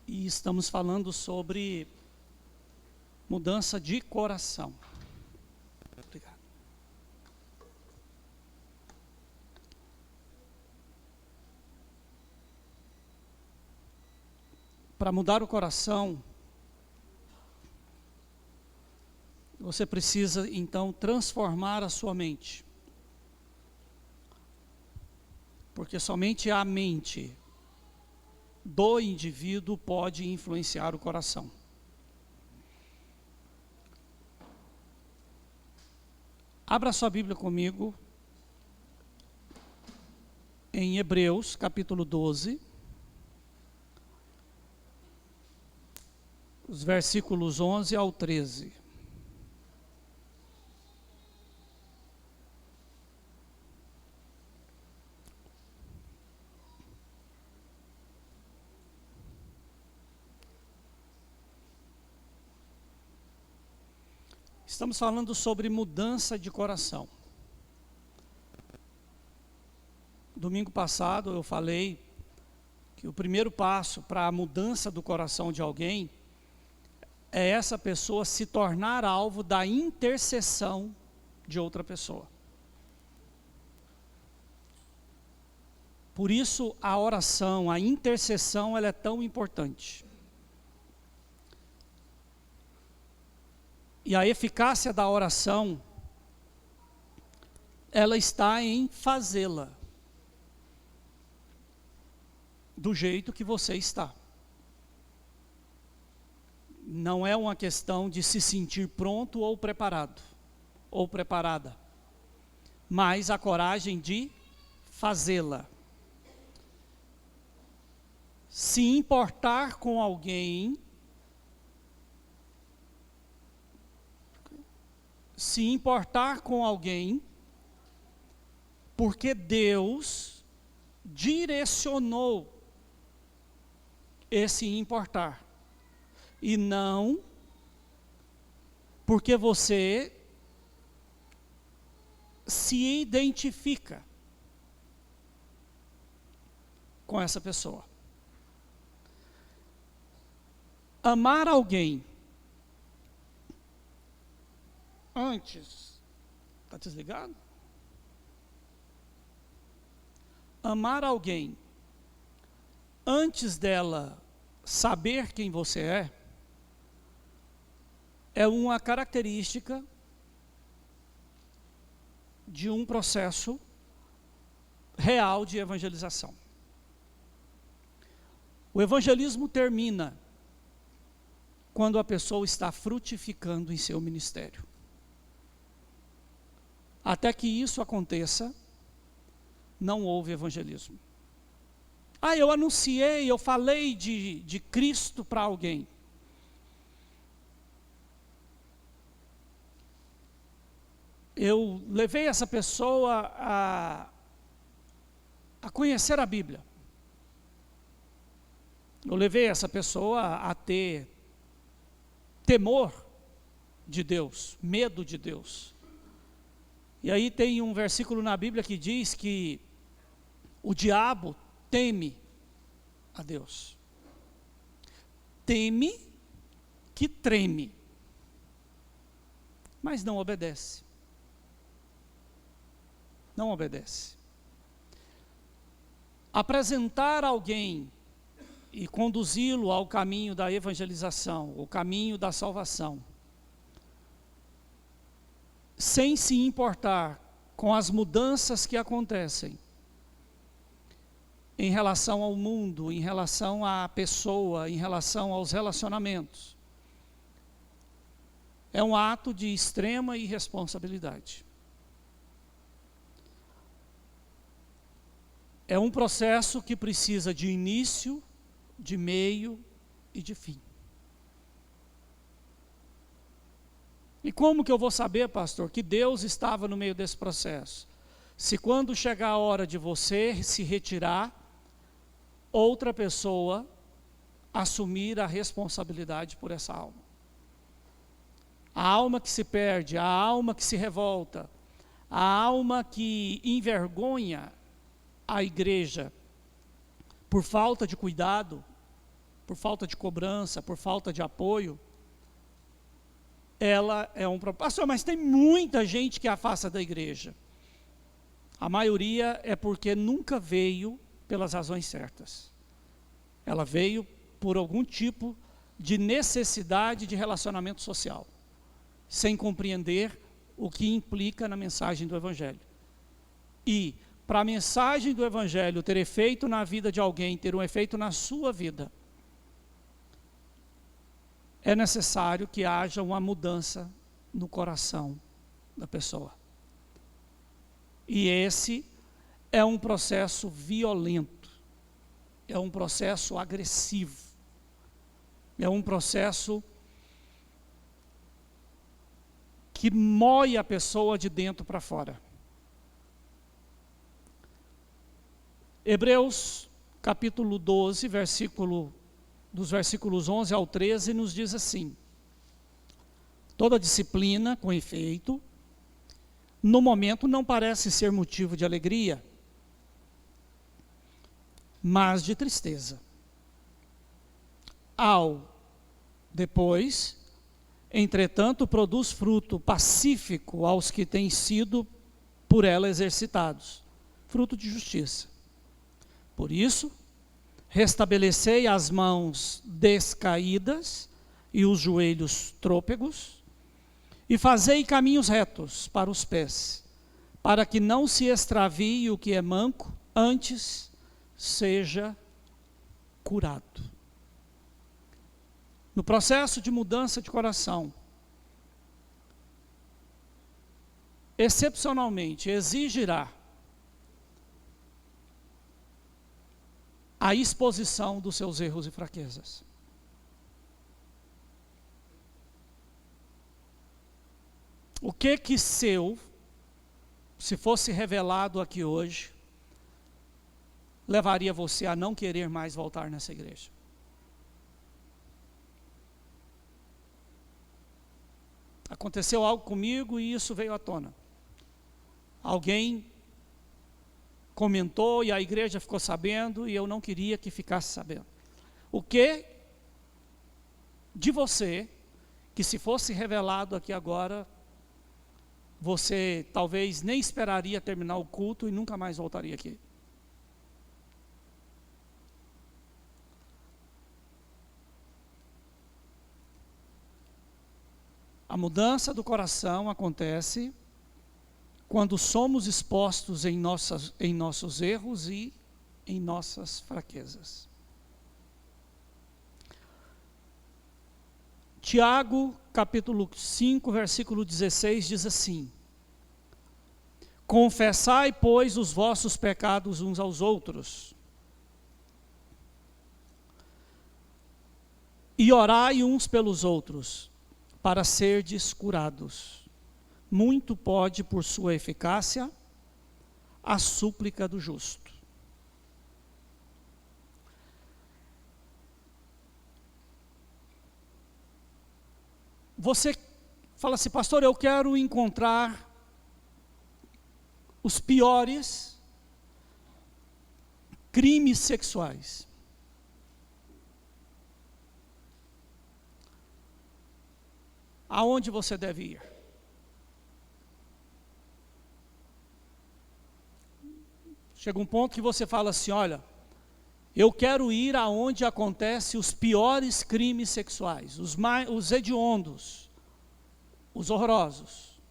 e estamos falando sobre mudança de coração. Obrigado. Para mudar o coração, você precisa então transformar a sua mente. Porque somente a mente do indivíduo pode influenciar o coração. Abra sua Bíblia comigo em Hebreus, capítulo 12, os versículos 11 ao 13. Estamos falando sobre mudança de coração. Domingo passado eu falei que o primeiro passo para a mudança do coração de alguém é essa pessoa se tornar alvo da intercessão de outra pessoa. Por isso a oração, a intercessão, ela é tão importante. E a eficácia da oração, ela está em fazê-la do jeito que você está. Não é uma questão de se sentir pronto ou preparado, ou preparada, mas a coragem de fazê-la. Se importar com alguém, porque Deus direcionou esse importar, e não porque você se identifica com essa pessoa. Amar alguém antes, está desligado? Amar alguém antes dela saber quem você é uma característica de um processo real de evangelização. O evangelismo termina quando a pessoa está frutificando em seu ministério. Até que isso aconteça, não houve evangelismo. Eu anunciei, eu falei de Cristo para alguém. Eu levei essa pessoa a conhecer a Bíblia. Eu levei essa pessoa a ter temor de Deus, medo de Deus. E aí tem um versículo na Bíblia que diz que o diabo teme a Deus. Teme que treme, mas não obedece. Não obedece. Apresentar alguém e conduzi-lo ao caminho da evangelização, o caminho da salvação, sem se importar com as mudanças que acontecem em relação ao mundo, em relação à pessoa, em relação aos relacionamentos, é um ato de extrema irresponsabilidade. É um processo que precisa de início, de meio e de fim. E como que eu vou saber, pastor, que Deus estava no meio desse processo? Se quando chegar a hora de você se retirar, outra pessoa assumir a responsabilidade por essa alma. A alma que se perde, a alma que se revolta, a alma que envergonha a igreja por falta de cuidado, por falta de cobrança, por falta de apoio, ela é um problema. Pastor, mas tem muita gente que afasta da igreja. A maioria é porque nunca veio pelas razões certas. Ela veio por algum tipo de necessidade de relacionamento social, sem compreender o que implica na mensagem do Evangelho. E para a mensagem do Evangelho ter efeito na vida de alguém, ter um efeito na sua vida, é necessário que haja uma mudança no coração da pessoa. E esse é um processo violento, é um processo agressivo, é um processo que mói a pessoa de dentro para fora. Hebreus capítulo 12, dos versículos 11 ao 13, nos diz assim: toda disciplina, com efeito, no momento não parece ser motivo de alegria, mas de tristeza. Depois, entretanto, produz fruto pacífico aos que têm sido por ela exercitados, fruto de justiça. Por isso, restabelecei as mãos descaídas e os joelhos trôpegos, e fazei caminhos retos para os pés, para que não se extravie o que é manco, antes seja curado. No processo de mudança de coração, excepcionalmente exigirá a exposição dos seus erros e fraquezas. O que se fosse revelado aqui hoje, levaria você a não querer mais voltar nessa igreja? Aconteceu algo comigo e isso veio à tona. Alguém comentou e a igreja ficou sabendo e eu não queria que ficasse sabendo. O que de você, que se fosse revelado aqui agora, você talvez nem esperaria terminar o culto e nunca mais voltaria aqui? A mudança do coração acontece quando somos expostos em nossos erros e em nossas fraquezas. Tiago, capítulo 5, versículo 16, diz assim: confessai, pois, os vossos pecados uns aos outros, e orai uns pelos outros, para serdes curados. Muito pode, por sua eficácia, a súplica do justo. Você fala assim: pastor, eu quero encontrar os piores crimes sexuais. Aonde você deve ir? Chega um ponto que você fala assim: olha, eu quero ir aonde acontecem os piores crimes sexuais, os hediondos, os horrorosos.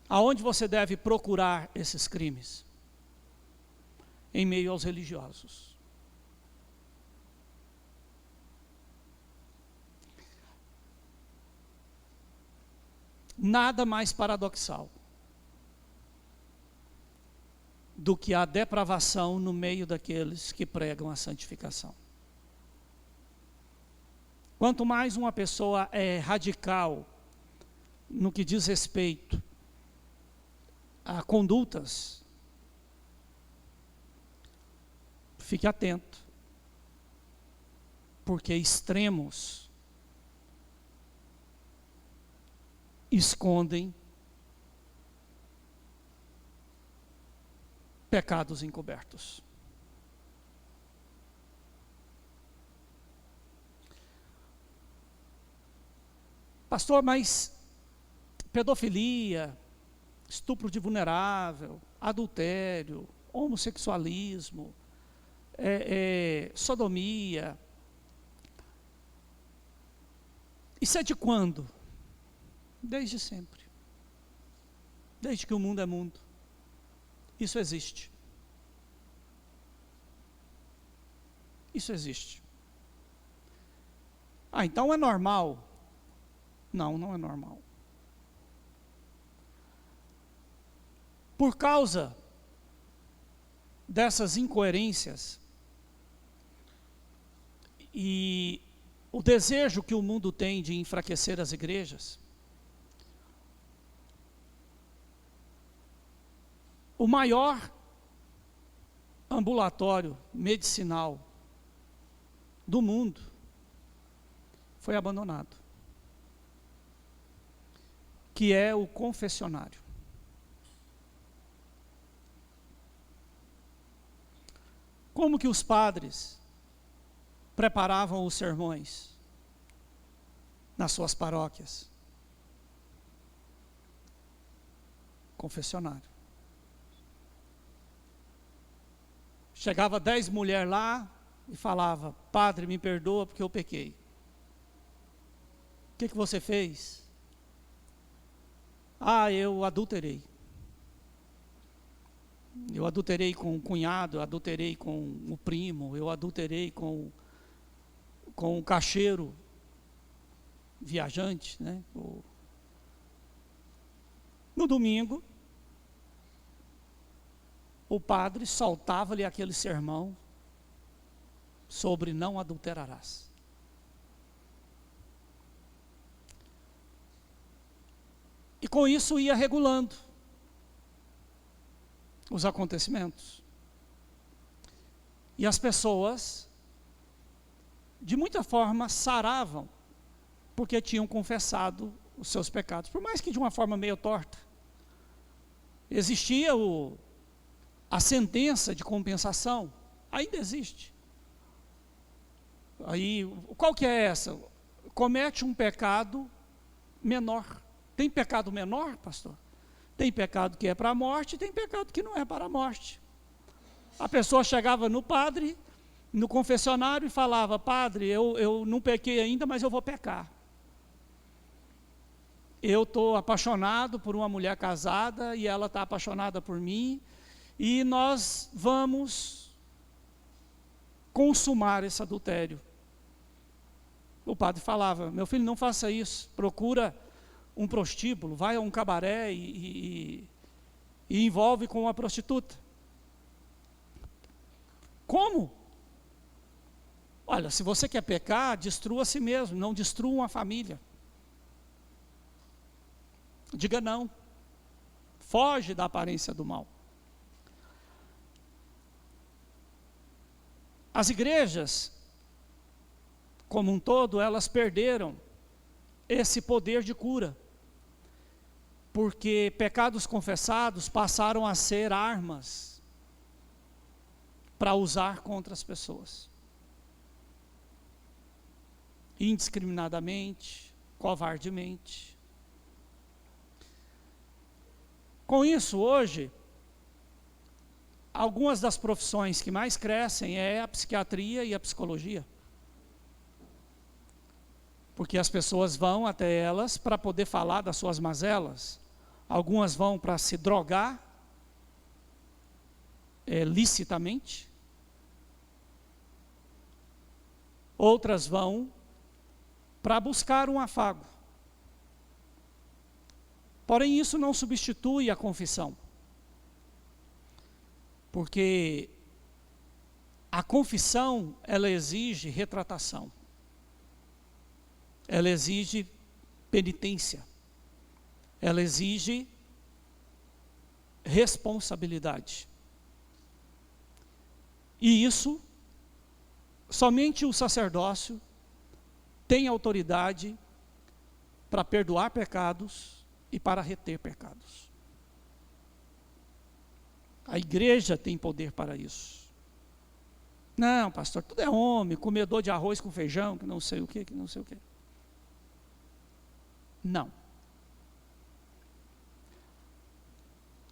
Aonde você deve procurar esses crimes? Em meio aos religiosos. Nada mais paradoxal do que a depravação no meio daqueles que pregam a santificação. Quanto mais uma pessoa é radical no que diz respeito a condutas, fique atento, porque extremos escondem pecados encobertos. Pastor, mas pedofilia, estupro de vulnerável, adultério, homossexualismo, sodomia. Isso é de quando? Desde sempre. Desde que o mundo é mundo. Isso existe. Isso existe. Ah, então é normal? Não, não é normal. Por causa dessas incoerências e o desejo que o mundo tem de enfraquecer as igrejas, o maior ambulatório medicinal do mundo foi abandonado, que é o confessionário. Como que os padres preparavam os sermões nas suas paróquias? Confessionário. Chegava 10 mulheres lá e falava: padre, me perdoa porque eu pequei. O que você fez? Ah, eu adulterei. Eu adulterei com o cunhado, eu adulterei com o primo, eu adulterei com o caixeiro viajante, né? No domingo, o padre soltava-lhe aquele sermão sobre não adulterarás. E com isso ia regulando os acontecimentos. E as pessoas, de muita forma, saravam, porque tinham confessado os seus pecados, por mais que de uma forma meio torta. Existia a sentença de compensação, ainda existe. Aí, qual que é essa? Comete um pecado menor. Tem pecado menor, pastor? Tem pecado que é para a morte, tem pecado que não é para a morte. A pessoa chegava no padre, no confessionário, e falava: padre, eu não pequei ainda, mas eu vou pecar. Eu estou apaixonado por uma mulher casada, e ela está apaixonada por mim, e nós vamos consumar esse adultério. O padre falava: meu filho, não faça isso, procura um prostíbulo, vai a um cabaré e envolve com uma prostituta. Como? Olha, se você quer pecar, destrua a si mesmo, não destrua uma família. Diga não. Foge da aparência do mal. As igrejas, como um todo, elas perderam esse poder de cura, porque pecados confessados passaram a ser armas para usar contra as pessoas, indiscriminadamente, covardemente. Com isso, hoje, algumas das profissões que mais crescem é a psiquiatria e a psicologia, porque as pessoas vão até elas para poder falar das suas mazelas. Algumas vão para se drogar licitamente, outras vão para buscar um afago. Porém, isso não substitui a confissão, porque a confissão, ela exige retratação, ela exige penitência, ela exige responsabilidade. E isso, somente o sacerdócio tem autoridade para perdoar pecados e para reter pecados. A igreja tem poder para isso. Não, pastor, tudo é homem, comedor de arroz com feijão, que não sei o que, que não sei o que. Não.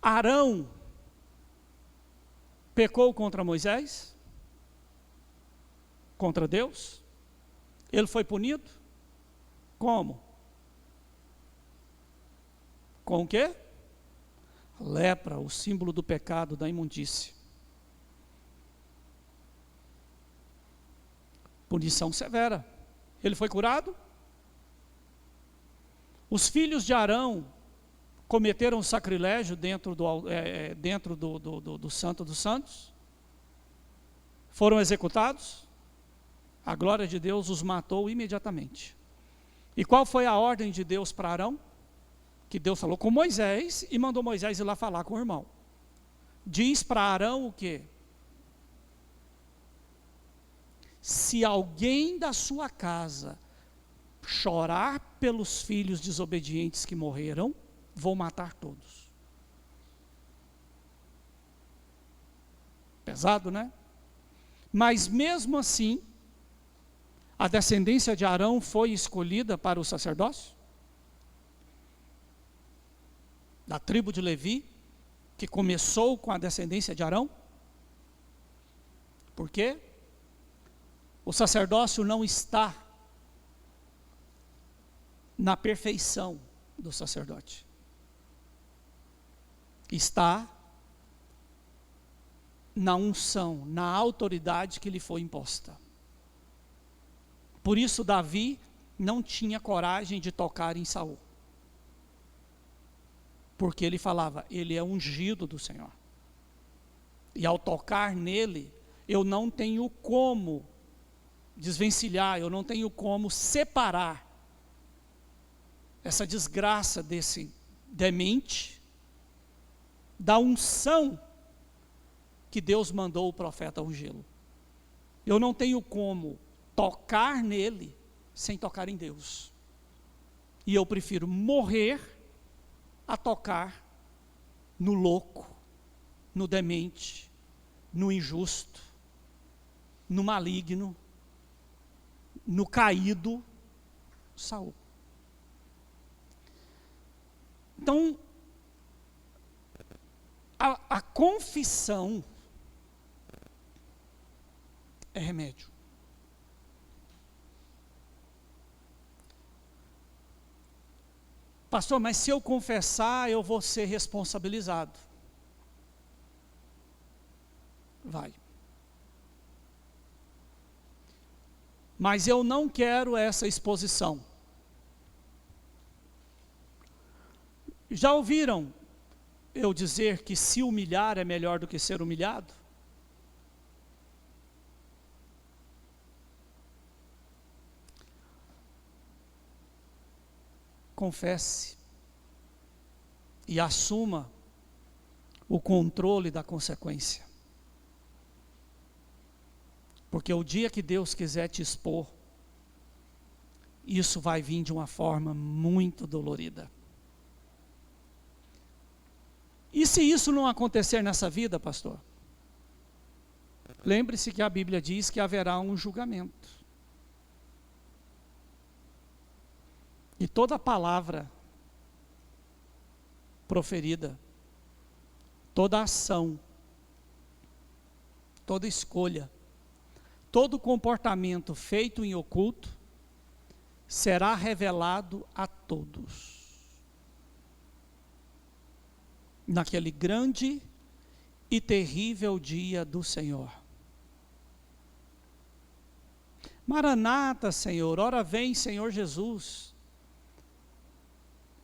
Arão pecou contra Moisés? Contra Deus? Ele foi punido? Como? Com o quê? Lepra, o símbolo do pecado, da imundície. Punição severa. Ele foi curado? Os filhos de Arão cometeram sacrilégio dentro do Santo dos Santos? Foram executados? A glória de Deus os matou imediatamente. E qual foi a ordem de Deus para Arão? Que Deus falou com Moisés e mandou Moisés ir lá falar com o irmão. Diz para Arão o quê? Se alguém da sua casa chorar pelos filhos desobedientes que morreram, vou matar todos. Pesado, né? Mas mesmo assim, a descendência de Arão foi escolhida para o sacerdócio? Da tribo de Levi, que começou com a descendência de Arão? Por quê? O sacerdócio não está na perfeição do sacerdote. Está na unção, na autoridade que lhe foi imposta. Por isso Davi não tinha coragem de tocar em Saul. Porque ele falava, ele é ungido do Senhor. E ao tocar nele, eu não tenho como desvencilhar, eu não tenho como separar essa desgraça desse demente da unção que Deus mandou o profeta ungí-lo. Eu não tenho como tocar nele sem tocar em Deus. E eu prefiro morrer a tocar no louco, no demente, no injusto, no maligno, no caído Saul. Então, a confissão é remédio. Pastor, mas se eu confessar, eu vou ser responsabilizado. Vai. Mas eu não quero essa exposição. Já ouviram eu dizer que se humilhar é melhor do que ser humilhado? Confesse e assuma o controle da consequência. Porque o dia que Deus quiser te expor, isso vai vir de uma forma muito dolorida. E se isso não acontecer nessa vida, pastor? Lembre-se que a Bíblia diz que haverá um julgamento. E toda palavra proferida, toda ação, toda escolha, todo comportamento feito em oculto, será revelado a todos. Naquele grande e terrível dia do Senhor. Maranata, Senhor, ora vem, Senhor Jesus.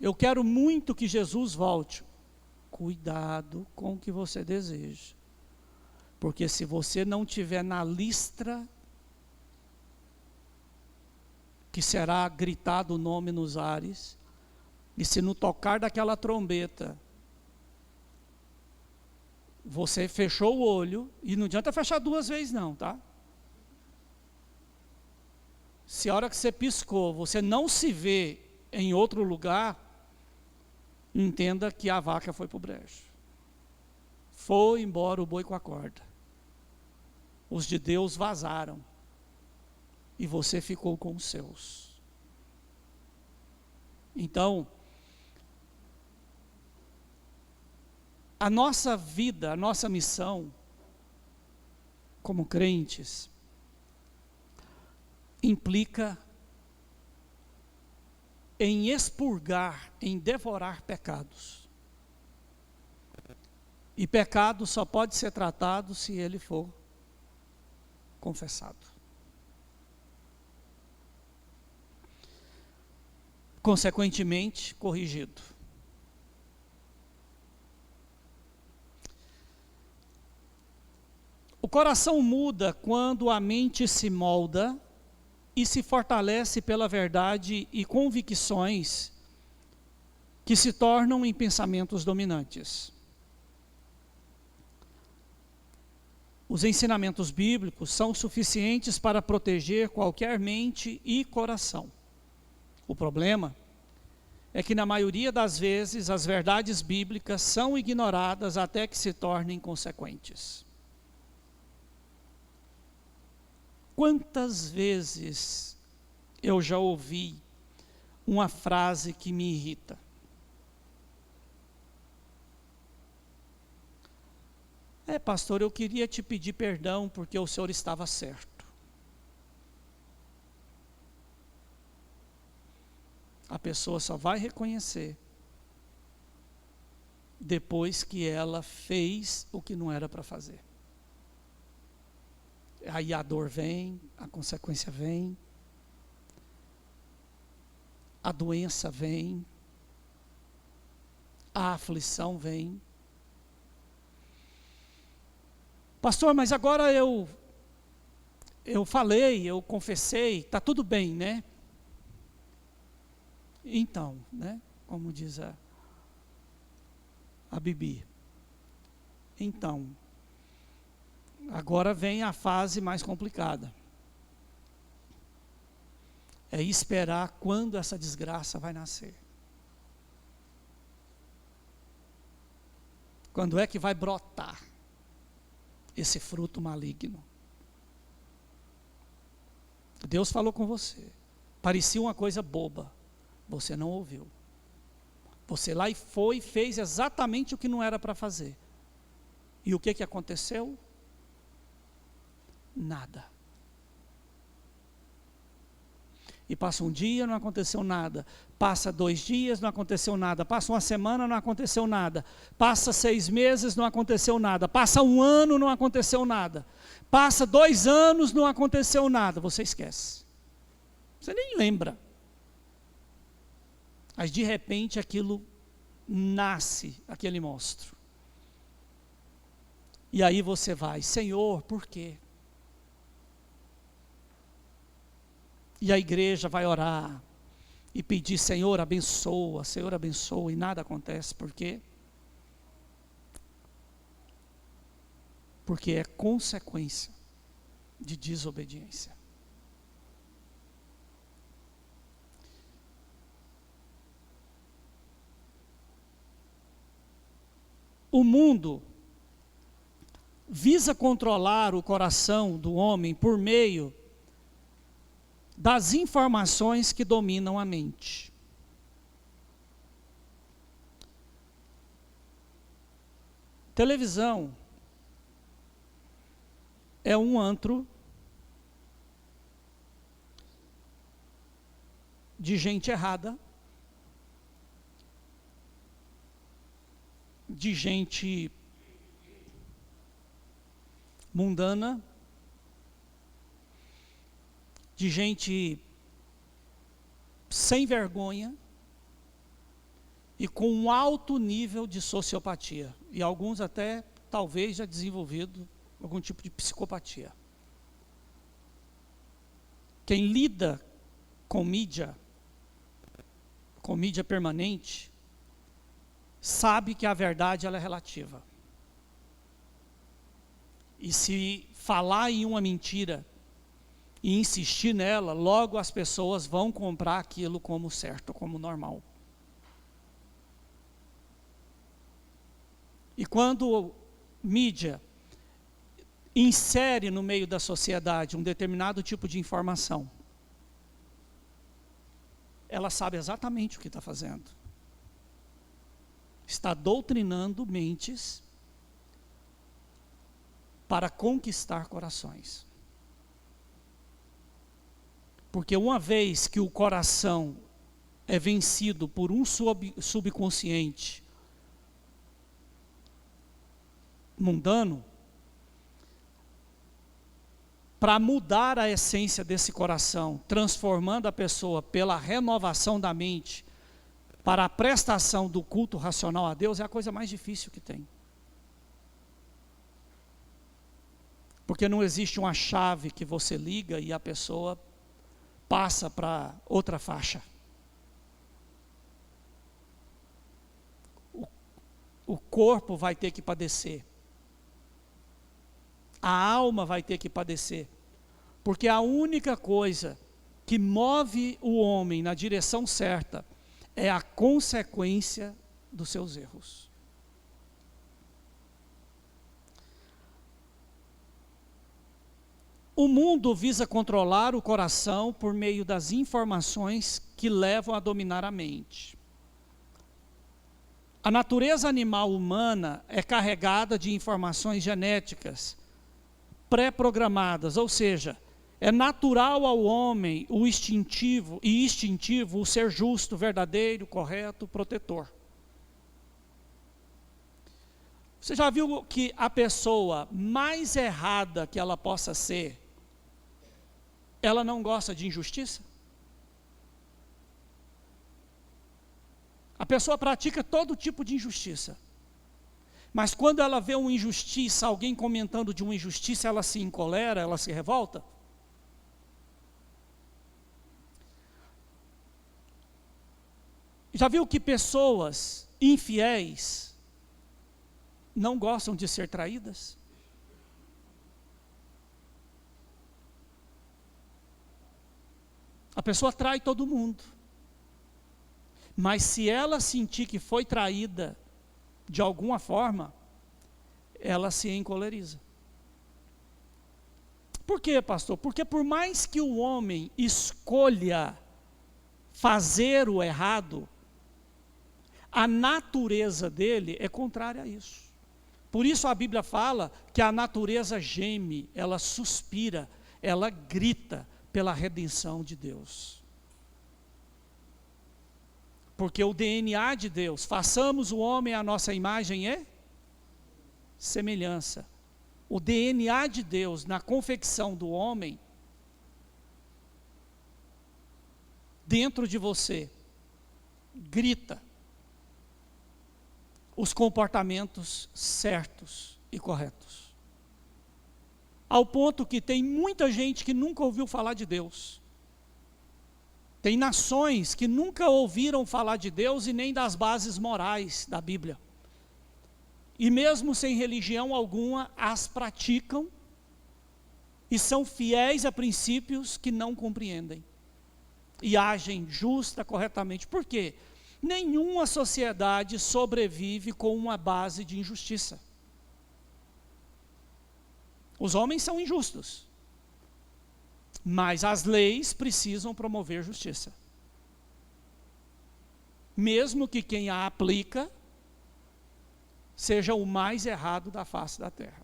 Eu quero muito que Jesus volte. Cuidado com o que você deseja. Porque se você não tiver na listra, que será gritado o nome nos ares, e se no tocar daquela trombeta, você fechou o olho, e não adianta fechar duas vezes não, tá? Se a hora que você piscou, você não se vê em outro lugar, entenda que a vaca foi para o brejo. Foi embora o boi com a corda. Os de Deus vazaram. E você ficou com os seus. Então, a nossa vida, a nossa missão, como crentes, implica em expurgar, em devorar pecados. E pecado só pode ser tratado se ele for confessado. Consequentemente, corrigido. O coração muda quando a mente se molda e se fortalece pela verdade e convicções que se tornam em pensamentos dominantes. Os ensinamentos bíblicos são suficientes para proteger qualquer mente e coração. O problema é que, na maioria das vezes, as verdades bíblicas são ignoradas até que se tornem consequentes. Quantas vezes eu já ouvi uma frase que me irrita? Pastor, eu queria te pedir perdão porque o senhor estava certo. A pessoa só vai reconhecer depois que ela fez o que não era para fazer. Aí a dor vem, a consequência vem, a doença vem, a aflição vem. Pastor, mas agora eu falei, eu confessei, está tudo bem, né? Então, né? Como diz a Bibi. Então, agora vem a fase mais complicada. É esperar quando essa desgraça vai nascer. Quando é que vai brotar esse fruto maligno? Deus falou com você. Parecia uma coisa boba. Você não ouviu. Você lá e fez exatamente o que não era para fazer. E o que aconteceu? Nada. E passa um dia, não aconteceu nada. Passa 2 dias, não aconteceu nada. Passa uma semana, não aconteceu nada. Passa 6 meses, não aconteceu nada. Passa 1 ano, não aconteceu nada. Passa 2 anos, não aconteceu nada. Você esquece. Você nem lembra. Mas de repente aquilo nasce, aquele monstro. E aí você vai, Senhor, por quê? E a igreja vai orar e pedir, Senhor, abençoa, e nada acontece. Por quê? Porque é consequência de desobediência. O mundo visa controlar o coração do homem por meio das informações que dominam a mente. Televisão é um antro de gente errada, de gente mundana, de gente sem vergonha e com um alto nível de sociopatia. E alguns até, talvez, já desenvolvido algum tipo de psicopatia. Quem lida com mídia permanente, sabe que a verdade ela é relativa. E se falar em uma mentira e insistir nela, logo as pessoas vão comprar aquilo como certo, como normal. E quando mídia insere no meio da sociedade um determinado tipo de informação, ela sabe exatamente o que está fazendo. Está doutrinando mentes para conquistar corações. Porque uma vez que o coração é vencido por um subconsciente mundano, para mudar a essência desse coração, transformando a pessoa pela renovação da mente, para a prestação do culto racional a Deus, é a coisa mais difícil que tem. Porque não existe uma chave que você liga e a pessoa passa para outra faixa. O corpo vai ter que padecer. A alma vai ter que padecer. Porque a única coisa que move o homem na direção certa é a consequência dos seus erros. O mundo visa controlar o coração por meio das informações que levam a dominar a mente. A natureza animal humana é carregada de informações genéticas pré-programadas, ou seja, é natural ao homem o instintivo o ser justo, verdadeiro, correto, protetor. Você já viu que a pessoa mais errada que ela possa ser, ela não gosta de injustiça? A pessoa pratica todo tipo de injustiça. Mas quando ela vê uma injustiça, alguém comentando de uma injustiça, ela se encolera, ela se revolta? Já viu que pessoas infiéis não gostam de ser traídas? A pessoa trai todo mundo. Mas se ela sentir que foi traída de alguma forma, ela se encoleriza. Por quê, pastor? Porque por mais que o homem escolha fazer o errado, a natureza dele é contrária a isso. Por isso a Bíblia fala que a natureza geme, ela suspira, ela grita pela redenção de Deus. Porque o DNA de Deus, façamos o homem à nossa imagem e semelhança. O DNA de Deus na confecção do homem, dentro de você, grita os comportamentos certos e corretos. Ao ponto que tem muita gente que nunca ouviu falar de Deus. Tem nações que nunca ouviram falar de Deus e nem das bases morais da Bíblia. E mesmo sem religião alguma, as praticam e são fiéis a princípios que não compreendem. E agem justa, corretamente. Por quê? Nenhuma sociedade sobrevive com uma base de injustiça. Os homens são injustos. Mas as leis precisam promover justiça. Mesmo que quem a aplica seja o mais errado da face da terra.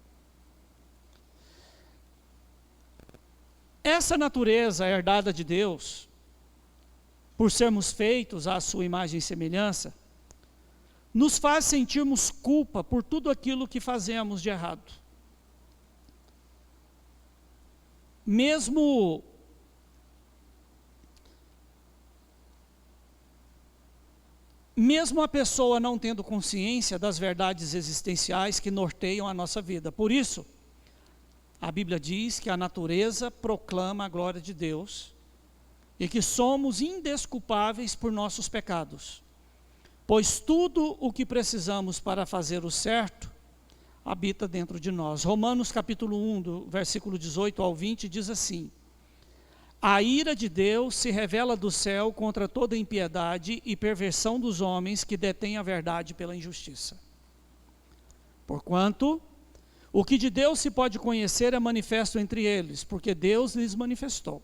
Essa natureza herdada de Deus, por sermos feitos à sua imagem e semelhança, nos faz sentirmos culpa por tudo aquilo que fazemos de errado. Mesmo a pessoa não tendo consciência das verdades existenciais que norteiam a nossa vida. Por isso, a Bíblia diz que a natureza proclama a glória de Deus e que somos indesculpáveis por nossos pecados, pois tudo o que precisamos para fazer o certo habita dentro de nós. Romanos capítulo 1, do versículo 18 ao 20, diz assim: a ira de Deus se revela do céu contra toda impiedade e perversão dos homens que detêm a verdade pela injustiça. Porquanto, o que de Deus se pode conhecer é manifesto entre eles, porque Deus lhes manifestou.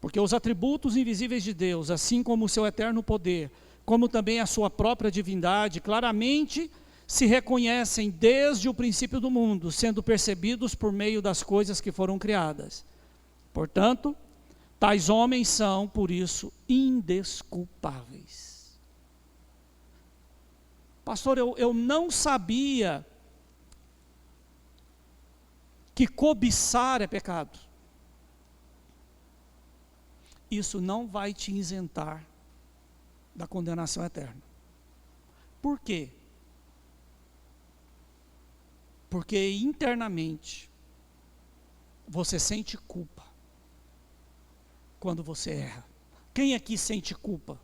Porque os atributos invisíveis de Deus, assim como o seu eterno poder, como também a sua própria divindade, claramente se reconhecem desde o princípio do mundo, sendo percebidos por meio das coisas que foram criadas. Portanto, tais homens são, por isso, indesculpáveis. Pastor, eu não sabia que cobiçar é pecado. Isso não vai te isentar da condenação eterna. Por quê? Porque internamente você sente culpa quando você erra. Quem aqui sente culpa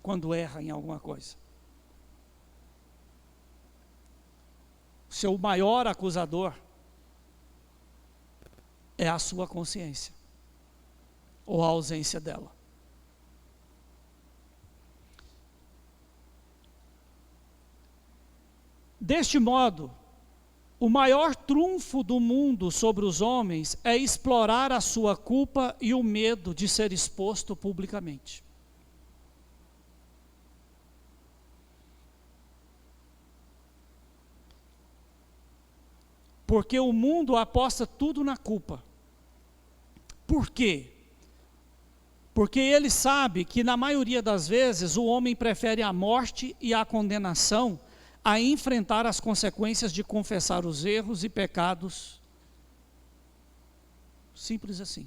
quando erra em alguma coisa? Seu maior acusador é a sua consciência, ou a ausência dela. Deste modo, o maior trunfo do mundo sobre os homens é explorar a sua culpa e o medo de ser exposto publicamente. Porque o mundo aposta tudo na culpa. Por quê? Porque ele sabe que na maioria das vezes o homem prefere a morte e a condenação a enfrentar as consequências de confessar os erros e pecados. Simples assim.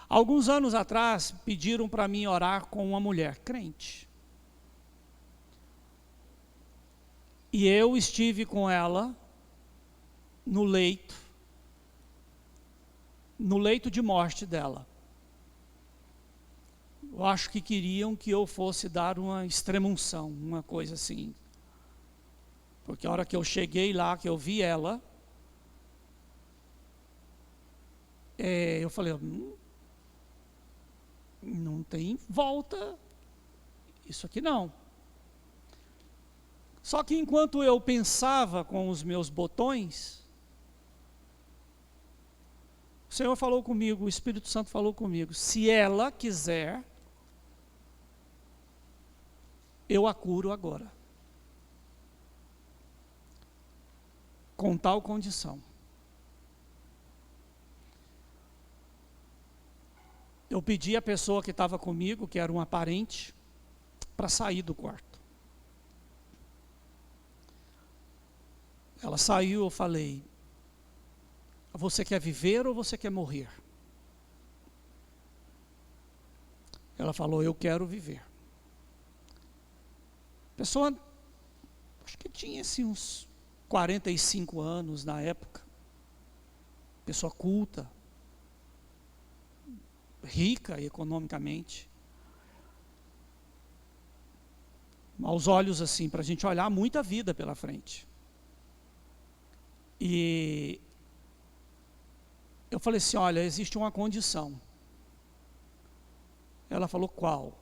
Alguns anos atrás pediram para mim orar com uma mulher crente. E eu estive com ela no leito de morte dela. Eu acho que queriam que eu fosse dar uma extrema-unção, uma coisa assim. Porque a hora que eu cheguei lá, que eu vi ela, eu falei, não tem volta, isso aqui não. Só que enquanto eu pensava com os meus botões, o Senhor falou comigo, o Espírito Santo falou comigo, se ela quiser, eu a curo agora. Com tal condição. Eu pedi à pessoa que estava comigo, que era uma parente, para sair do quarto. Ela saiu, eu falei, você quer viver ou você quer morrer? Ela falou, eu quero viver. A pessoa, acho que tinha assim, uns 45 anos na época. Pessoa culta, rica economicamente. Aos olhos assim, para a gente olhar muita vida pela frente. E eu falei assim, olha, existe uma condição. Ela falou, qual?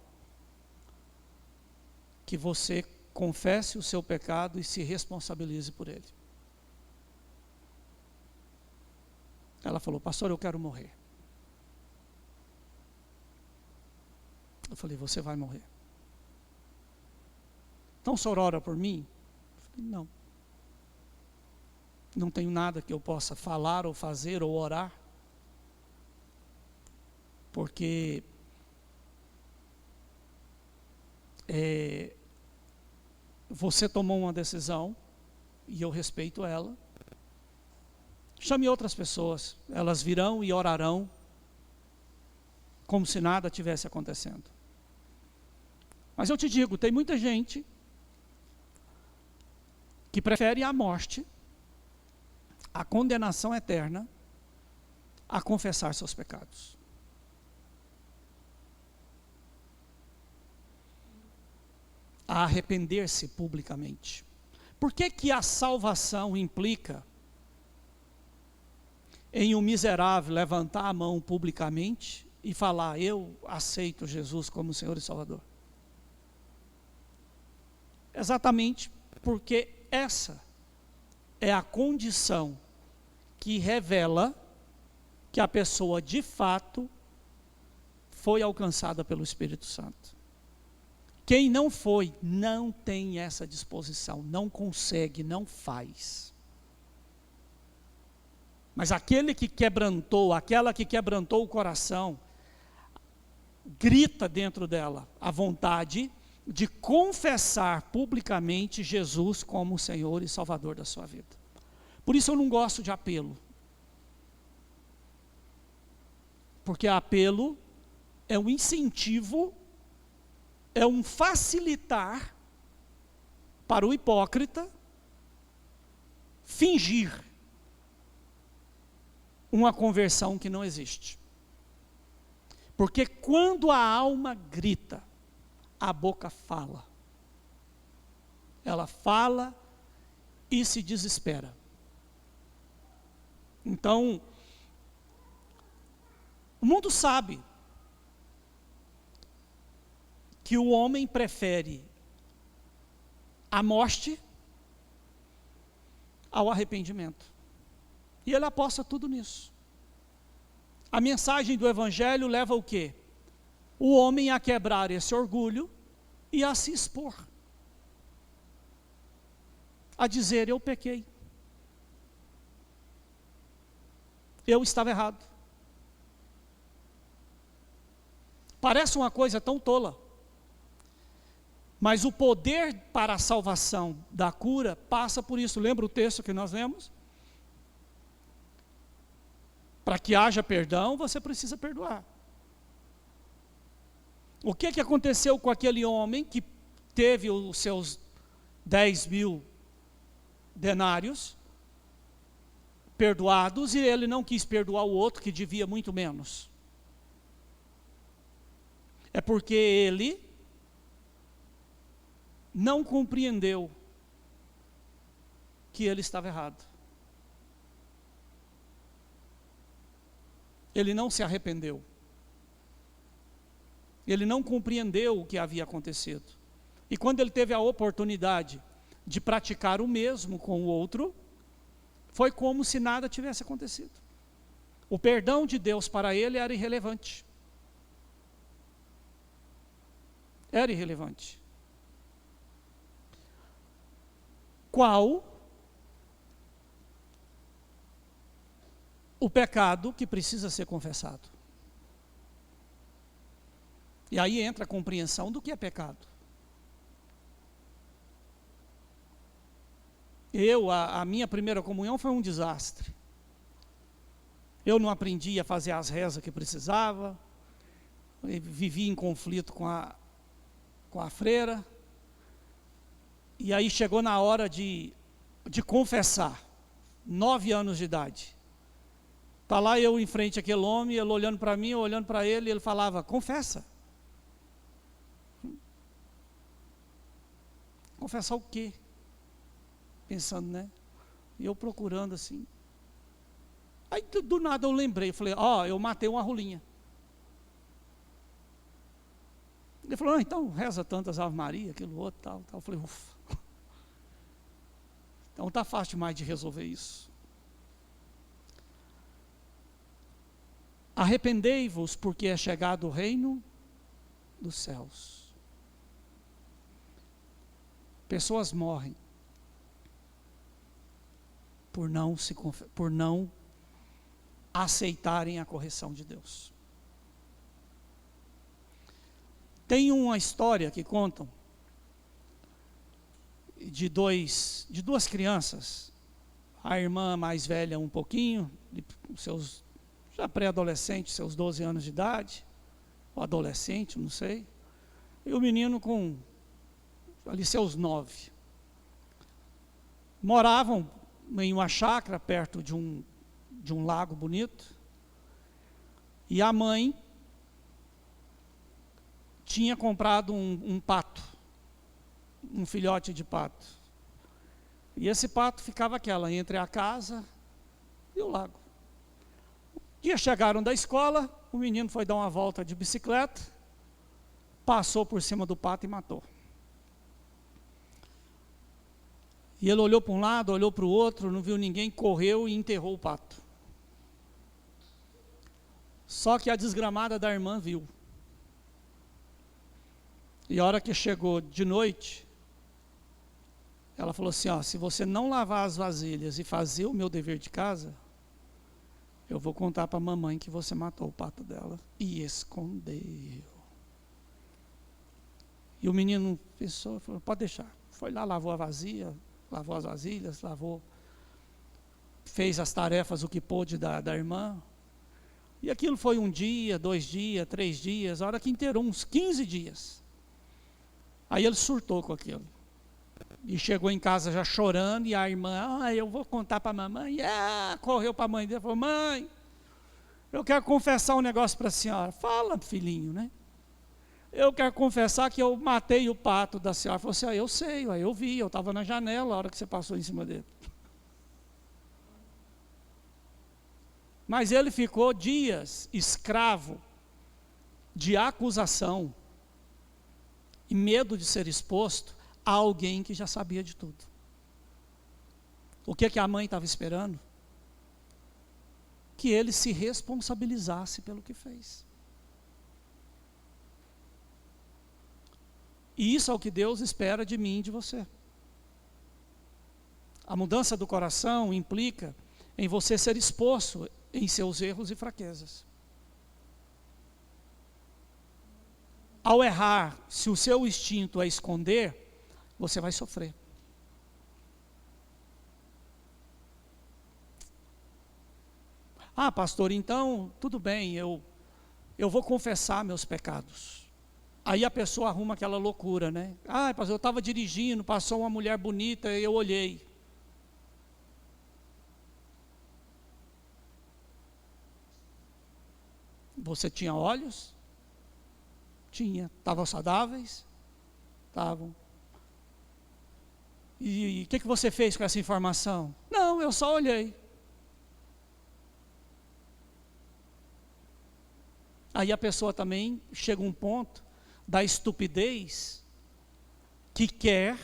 Que você confesse o seu pecado e se responsabilize por ele. Ela falou, pastor, eu quero morrer. Eu falei, você vai morrer. Então o senhor ora por mim? Eu falei, não. Não tenho nada que eu possa falar ou fazer ou orar. Porque você tomou uma decisão e eu respeito ela. Chame outras pessoas, elas virão e orarão como se nada tivesse acontecendo. Mas eu te digo, tem muita gente que prefere a morte, a condenação eterna, a confessar seus pecados. A arrepender-se publicamente. Por que que a salvação implica em um miserável levantar a mão publicamente e falar, eu aceito Jesus como Senhor e Salvador? Exatamente porque essa é a condição que revela que a pessoa de fato foi alcançada pelo Espírito Santo. Quem não foi, não tem essa disposição, não consegue, não faz. Mas aquele que quebrantou, aquela que quebrantou o coração, grita dentro dela a vontade de confessar publicamente Jesus como o Senhor e Salvador da sua vida. Por isso eu não gosto de apelo. Porque apelo é um incentivo, é um facilitar para o hipócrita fingir uma conversão que não existe. Porque quando a alma grita, a boca fala. Ela fala e se desespera. Então, o mundo sabe que o homem prefere a morte ao arrependimento. E ele aposta tudo nisso. A mensagem do Evangelho leva o quê? O homem a quebrar esse orgulho e a se expor. A dizer, eu pequei. Eu estava errado. Parece uma coisa tão tola. Mas o poder para a salvação da cura passa por isso. Lembra o texto que nós lemos? Para que haja perdão, você precisa perdoar. O que aconteceu com aquele homem que teve os seus 10.000 denários perdoados e ele não quis perdoar o outro que devia muito menos? É porque ele não compreendeu que ele estava errado. Ele não se arrependeu. Ele não compreendeu o que havia acontecido. E quando ele teve a oportunidade de praticar o mesmo com o outro, foi como se nada tivesse acontecido. O perdão de Deus para ele era irrelevante. Era irrelevante. Qual o pecado que precisa ser confessado? E aí entra a compreensão do que é pecado. A minha primeira comunhão foi um desastre. Eu não aprendi a fazer as rezas que precisava, vivi em conflito com a freira, e aí chegou na hora de confessar, 9 anos de idade. Está lá eu em frente àquele homem, ele olhando para mim, eu olhando para ele, e ele falava, confessa. Confessar o quê? Pensando, né? E eu procurando assim. Aí do nada eu lembrei, eu falei, eu matei uma rolinha. Ele falou, então reza tantas Ave Maria, aquilo outro, tal. Eu falei, ufa. Então está fácil demais de resolver isso. Arrependei-vos, porque é chegado o reino dos céus. Pessoas morrem por não aceitarem a correção de Deus. Tem uma história que contam de duas crianças, a irmã mais velha um pouquinho, seus já pré-adolescente, seus 12 anos de idade, ou adolescente, não sei, e o menino com ali seus 9. Moravam em uma chácara perto de um lago bonito, e a mãe tinha comprado um pato, um filhote de pato. E esse pato ficava entre a casa e o lago. Um dia chegaram da escola, o menino foi dar uma volta de bicicleta, passou por cima do pato e matou. E ele olhou para um lado, olhou para o outro, não viu ninguém, correu e enterrou o pato. Só que a desgramada da irmã viu. E a hora que chegou de noite, ela falou assim, ó, se você não lavar as vasilhas e fazer o meu dever de casa, eu vou contar para a mamãe que você matou o pato dela. E escondeu. E o menino pensou, falou, pode deixar. Foi lá, lavou a vazia, lavou as vasilhas, fez as tarefas, o que pôde da irmã. E aquilo foi 1 dia, 2 dias, 3 dias, a hora que inteirou uns 15 dias. Aí ele surtou com aquilo. E chegou em casa já chorando, e a irmã, eu vou contar para a mamãe. Correu para a mãe dele e falou, mãe, eu quero confessar um negócio para a senhora. Fala, filhinho, né? Eu quero confessar que eu matei o pato da senhora. Falou assim, eu sei, eu vi, eu estava na janela a hora que você passou em cima dele. Mas ele ficou dias escravo de acusação e medo de ser exposto a alguém que já sabia de tudo. O que a mãe estava esperando? Que ele se responsabilizasse pelo que fez. E isso é o que Deus espera de mim e de você. A mudança do coração implica em você ser exposto em seus erros e fraquezas. Ao errar, se o seu instinto é esconder, você vai sofrer. Pastor, então, tudo bem, eu vou confessar meus pecados. Aí a pessoa arruma aquela loucura, né? Pastor, eu estava dirigindo, passou uma mulher bonita e eu olhei. Você tinha olhos? Tinha. Estavam saudáveis? Estavam. E o que você fez com essa informação? Não, eu só olhei. Aí a pessoa também chega a um ponto da estupidez que quer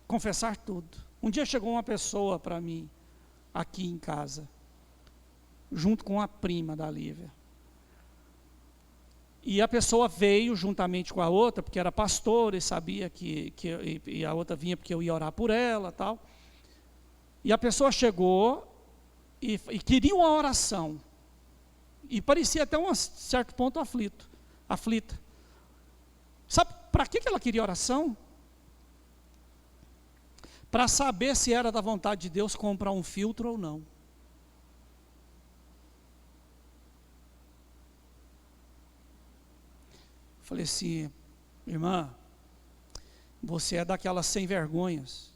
confessar tudo. Um dia chegou uma pessoa para mim, aqui em casa, junto com a prima da Lívia. E a pessoa veio juntamente com a outra, porque era pastor e sabia e a outra vinha porque eu ia orar por ela, tal. E a pessoa chegou e queria uma oração. E parecia até um certo ponto aflita. Sabe para que ela queria oração? Para saber se era da vontade de Deus comprar um filtro ou não. Falei assim, irmã, você é daquelas sem vergonhas,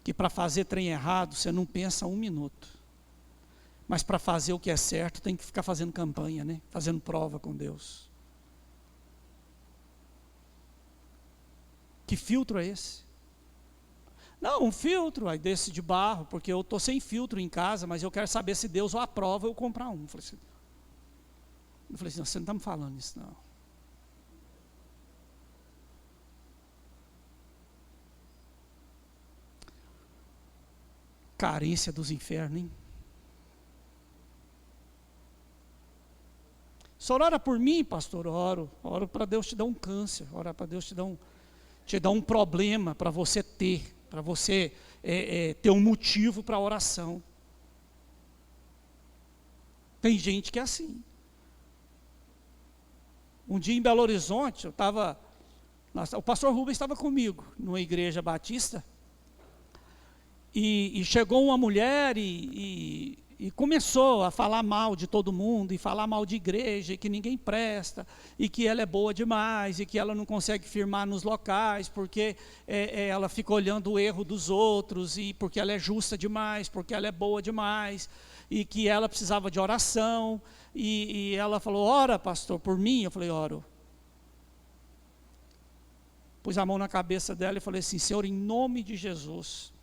que para fazer trem errado, você não pensa 1 minuto. Mas para fazer o que é certo, tem que ficar fazendo campanha, né? Fazendo prova com Deus. Que filtro é esse? Não, um filtro aí desse de barro, porque eu estou sem filtro em casa, mas eu quero saber se Deus o aprova eu comprar um. Eu falei assim, não, você não está me falando isso não. Carência dos infernos, hein? O senhor ora por mim, pastor? Oro para Deus te dar um câncer, ora para Deus te dar um problema para você para você ter um motivo para a oração. Tem gente que é assim. Um dia em Belo Horizonte, o pastor Rubens estava comigo, numa igreja batista, e chegou uma mulher e começou a falar mal de todo mundo, e falar mal de igreja, e que ninguém presta, e que ela é boa demais, e que ela não consegue firmar nos locais, porque ela fica olhando o erro dos outros, e porque ela é justa demais, porque ela é boa demais, e que ela precisava de oração, e ela falou, ora pastor, por mim? Eu falei, oro. Pus a mão na cabeça dela e falei assim, Senhor, em nome de Jesus,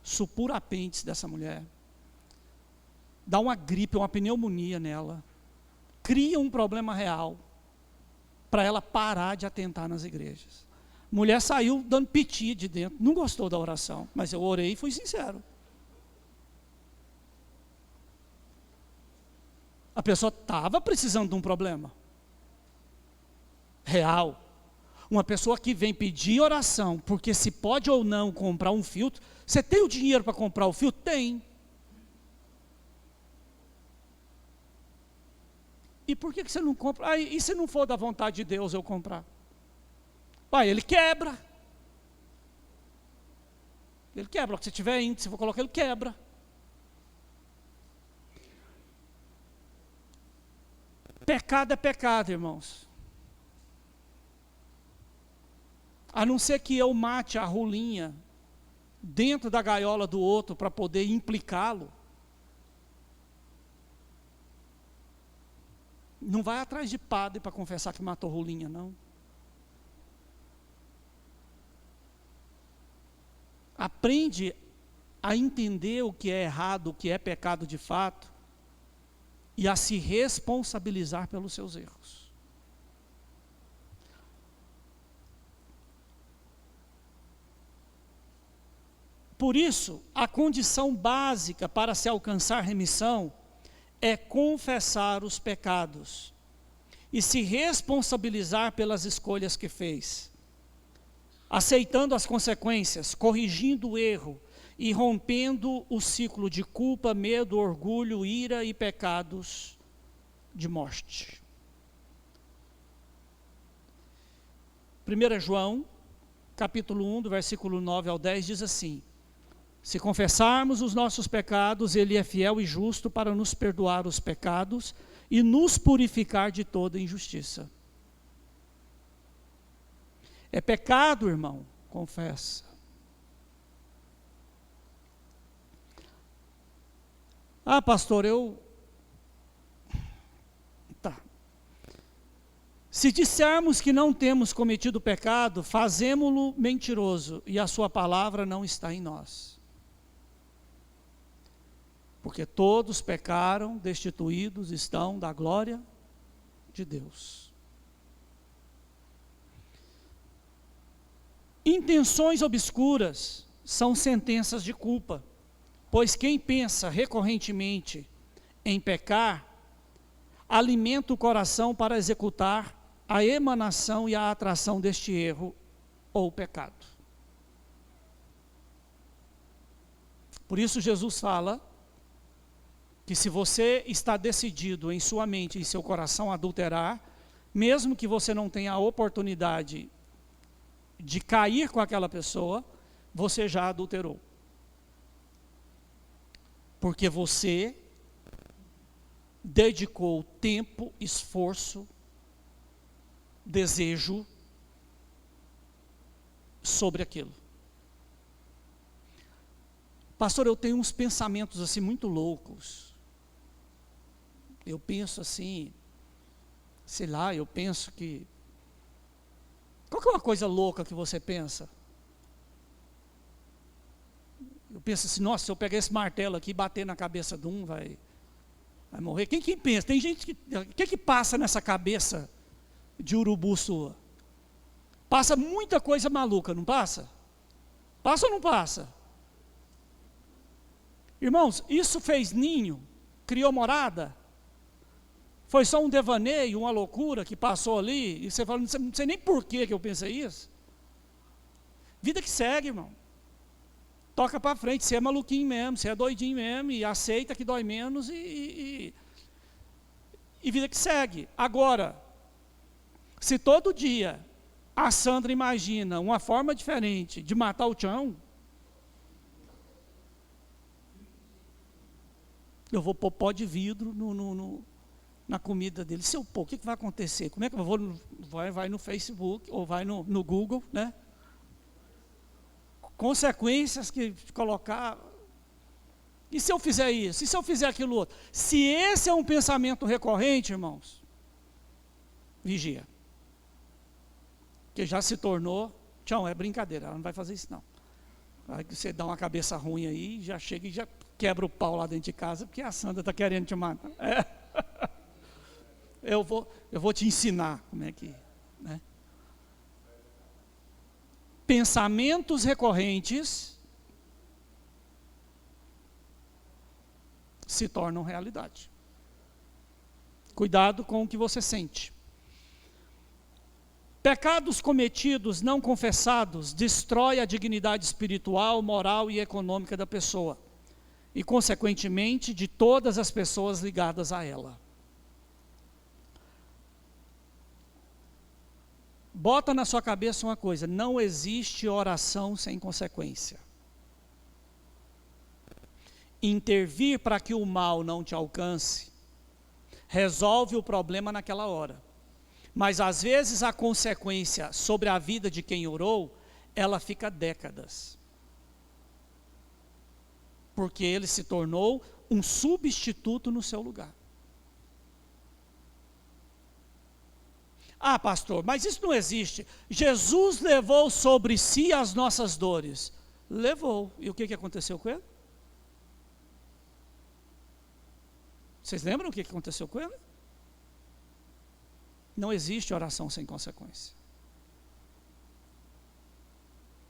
supura apêndice dessa mulher, dá uma gripe, uma pneumonia nela, cria um problema real, para ela parar de atentar nas igrejas. Mulher saiu dando piti de dentro, não gostou da oração, mas eu orei e fui sincero. A pessoa estava precisando de um problema. real. Uma pessoa que vem pedir oração, porque se pode ou não comprar um filtro, você tem o dinheiro para comprar o filtro? Tem. E por que você não compra? Ah, e se não for da vontade de Deus eu comprar? Pai, ele quebra. Ele quebra. Se tiver índice, se for colocar, ele quebra. Pecado é pecado, irmãos. A não ser que eu mate a rolinha dentro da gaiola do outro para poder implicá-lo. Não vai atrás de padre para confessar que matou rolinha, não. Aprende a entender o que é errado, o que é pecado de fato, e a se responsabilizar pelos seus erros. Por isso, a condição básica para se alcançar remissão é confessar os pecados e se responsabilizar pelas escolhas que fez, aceitando as consequências, corrigindo o erro e rompendo o ciclo de culpa, medo, orgulho, ira e pecados de morte. 1 João, capítulo 1, do versículo 9 ao 10, diz assim: se confessarmos os nossos pecados, Ele é fiel e justo para nos perdoar os pecados e nos purificar de toda injustiça. É pecado, irmão, confessa. Ah, pastor, Tá. Se dissermos que não temos cometido pecado, fazemo-lo mentiroso e a sua palavra não está em nós. Porque todos pecaram, destituídos estão da glória de Deus. Intenções obscuras são sentenças de culpa, pois quem pensa recorrentemente em pecar, alimenta o coração para executar a emanação e a atração deste erro ou pecado. Por isso Jesus fala que se você está decidido em sua mente e em seu coração a adulterar, mesmo que você não tenha a oportunidade de cair com aquela pessoa, você já adulterou. Porque você dedicou tempo, esforço, desejo sobre aquilo. Pastor, eu tenho uns pensamentos assim muito loucos. Eu penso assim, sei lá, eu penso que... Qual que é uma coisa louca que você pensa? Eu penso assim, nossa, se eu pegar esse martelo aqui e bater na cabeça de um, vai morrer. Quem pensa? Tem gente que... O que passa nessa cabeça de urubu sua? Passa muita coisa maluca, não passa? Passa ou não passa? Irmãos, isso fez ninho, criou morada? Foi só um devaneio, uma loucura que passou ali, e você fala, não sei nem por que eu pensei isso. Vida que segue, irmão. Toca para frente, você é maluquinho mesmo, você é doidinho mesmo, e aceita que dói menos, e vida que segue. Agora, se todo dia a Sandra imagina uma forma diferente de matar o Tião, eu vou pôr pó de vidro na comida dele. Se eu pôr, o que vai acontecer? Como é que eu vou? Vai no Facebook, ou vai no Google, né? Consequências que colocar. E se eu fizer isso? E se eu fizer aquilo outro? Se esse é um pensamento recorrente, irmãos, vigia. Que já se tornou, tchau, é brincadeira, ela não vai fazer isso não. Aí você dá uma cabeça ruim aí, já chega e já quebra o pau lá dentro de casa, porque a Sandra está querendo te matar. É. Eu vou te ensinar como é que... Né? Pensamentos recorrentes se tornam realidade. Cuidado com o que você sente. Pecados cometidos, não confessados, destrói a dignidade espiritual, moral e econômica da pessoa, e consequentemente de todas as pessoas ligadas a ela. Bota na sua cabeça uma coisa: não existe oração sem consequência. Intervir para que o mal não te alcance, resolve o problema naquela hora. Mas às vezes a consequência sobre a vida de quem orou, ela fica décadas. Porque ele se tornou um substituto no seu lugar. Ah, pastor, mas isso não existe. Jesus levou sobre si as nossas dores. Levou. E o que aconteceu com ele? Vocês lembram o que aconteceu com ele? Não existe oração sem consequência.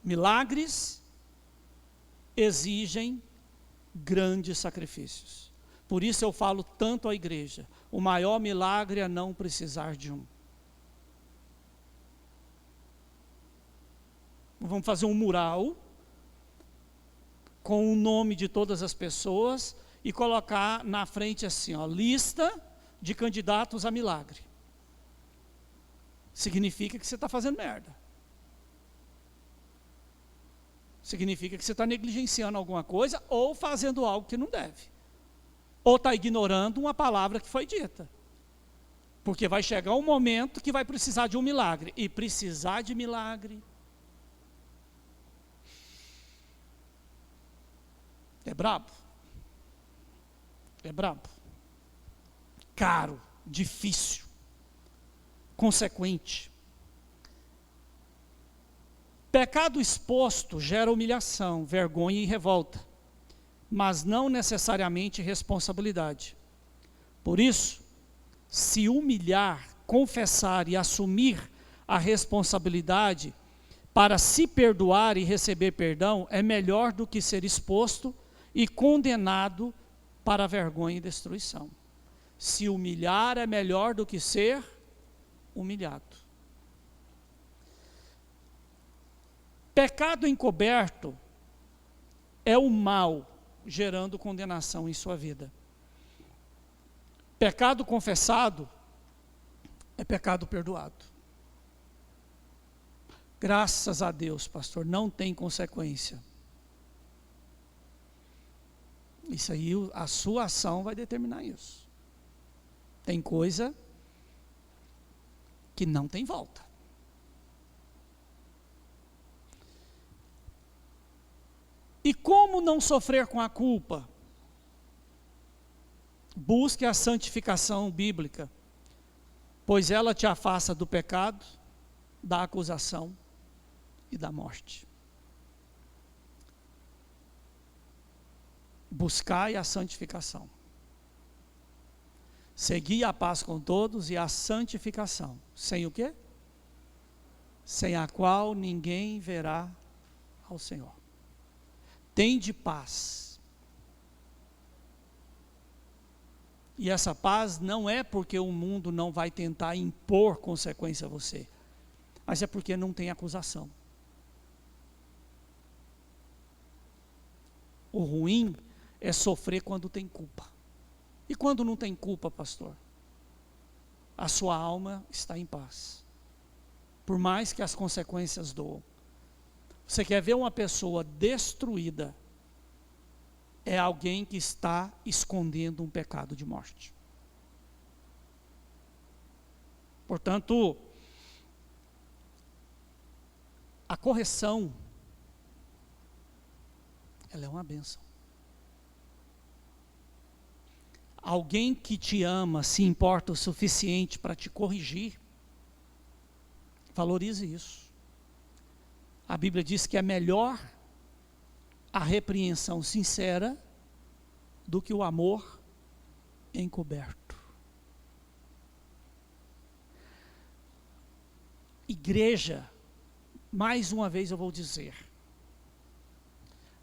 Milagres exigem grandes sacrifícios. Por isso eu falo tanto à igreja: o maior milagre é não precisar de um. Vamos fazer um mural com o nome de todas as pessoas e colocar na frente assim, ó, lista de candidatos a milagre. Significa que você está fazendo merda. Significa que você está negligenciando alguma coisa ou fazendo algo que não deve. Ou está ignorando uma palavra que foi dita. Porque vai chegar um momento que vai precisar de um milagre. E precisar de milagre é brabo. É brabo. Caro, difícil, consequente. Pecado exposto gera humilhação, vergonha e revolta, mas não necessariamente responsabilidade. Por isso, se humilhar, confessar e assumir a responsabilidade para se perdoar e receber perdão é melhor do que ser exposto e condenado para a vergonha e destruição. Se humilhar é melhor do que ser humilhado. Pecado encoberto é o mal gerando condenação em sua vida. Pecado confessado é pecado perdoado. Graças a Deus, pastor, não tem consequência. Isso aí, a sua ação vai determinar isso. Tem coisa que não tem volta. E como não sofrer com a culpa? Busque a santificação bíblica, pois ela te afasta do pecado, da acusação e da morte. Buscai a santificação. Segui a paz com todos e a santificação. Sem o quê? Sem a qual ninguém verá ao Senhor. Tende paz. E essa paz não é porque o mundo não vai tentar impor consequência a você, mas é porque não tem acusação. O ruim é sofrer quando tem culpa. E quando não tem culpa, pastor? A sua alma está em paz. Por mais que as consequências doam. Você quer ver uma pessoa destruída? É alguém que está escondendo um pecado de morte. Portanto, a correção, ela é uma bênção. Alguém que te ama, se importa o suficiente para te corrigir, valorize isso. A Bíblia diz que é melhor a repreensão sincera do que o amor encoberto. Igreja, mais uma vez eu vou dizer,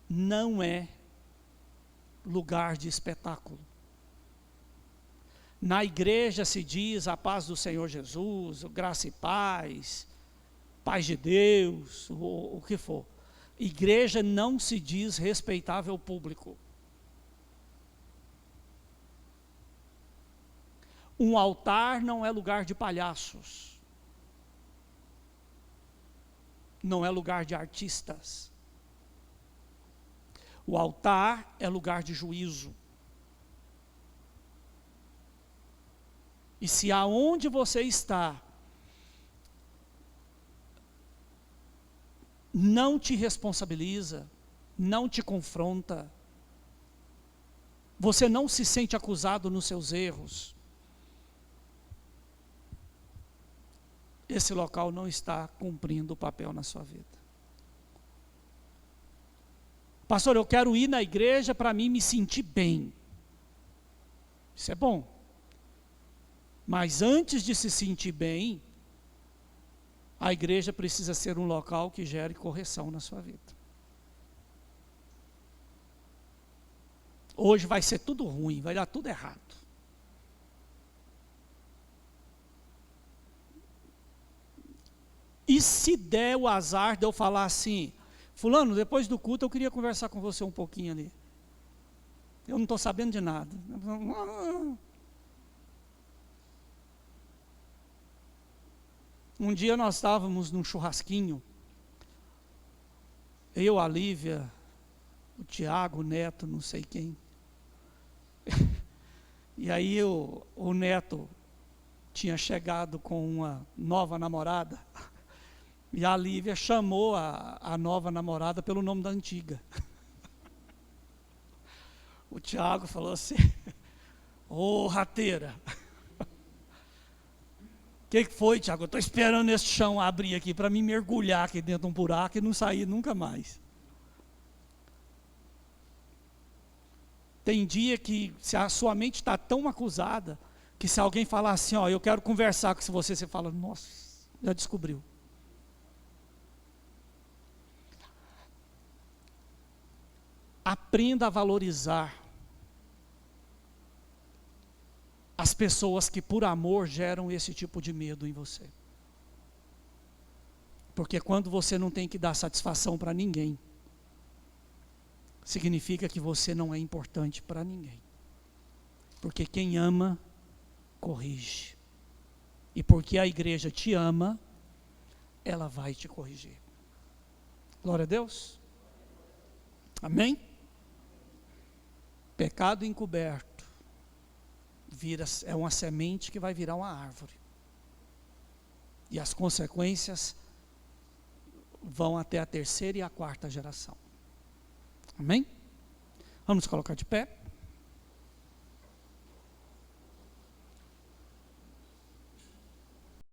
não é lugar de espetáculo. Na igreja se diz a paz do Senhor Jesus, graça e paz, paz de Deus, o que for. Igreja não se diz respeitável público. Um altar não é lugar de palhaços. Não é lugar de artistas. O altar é lugar de juízo. E se aonde você está não te responsabiliza, não te confronta, você não se sente acusado nos seus erros, esse local não está cumprindo o papel na sua vida. Pastor, eu quero ir na igreja para mim me sentir bem. Isso é bom. Mas antes de se sentir bem, a igreja precisa ser um local que gere correção na sua vida. Hoje vai ser tudo ruim, vai dar tudo errado. E se der o azar de eu falar assim, fulano, depois do culto eu queria conversar com você um pouquinho ali. Eu não estou sabendo de nada. Um dia nós estávamos num churrasquinho, eu, a Lívia, o Tiago, o Neto, não sei quem. E aí o Neto tinha chegado com uma nova namorada, e a Lívia chamou a nova namorada pelo nome da antiga. O Tiago falou assim, ô rateira, o que foi, Tiago? Eu estou esperando esse chão abrir aqui para me mergulhar aqui dentro de um buraco e não sair nunca mais. Tem dia que se a sua mente está tão acusada, que se alguém falar assim, ó, eu quero conversar com você, você fala, nossa, já descobriu. Aprenda a valorizar as pessoas que por amor geram esse tipo de medo em você. Porque quando você não tem que dar satisfação para ninguém, significa que você não é importante para ninguém. Porque quem ama, corrige. E porque a igreja te ama, ela vai te corrigir. Glória a Deus. Amém? Pecado encoberto é uma semente que vai virar uma árvore. E as consequências vão até a terceira e a quarta geração. Amém? Vamos colocar de pé.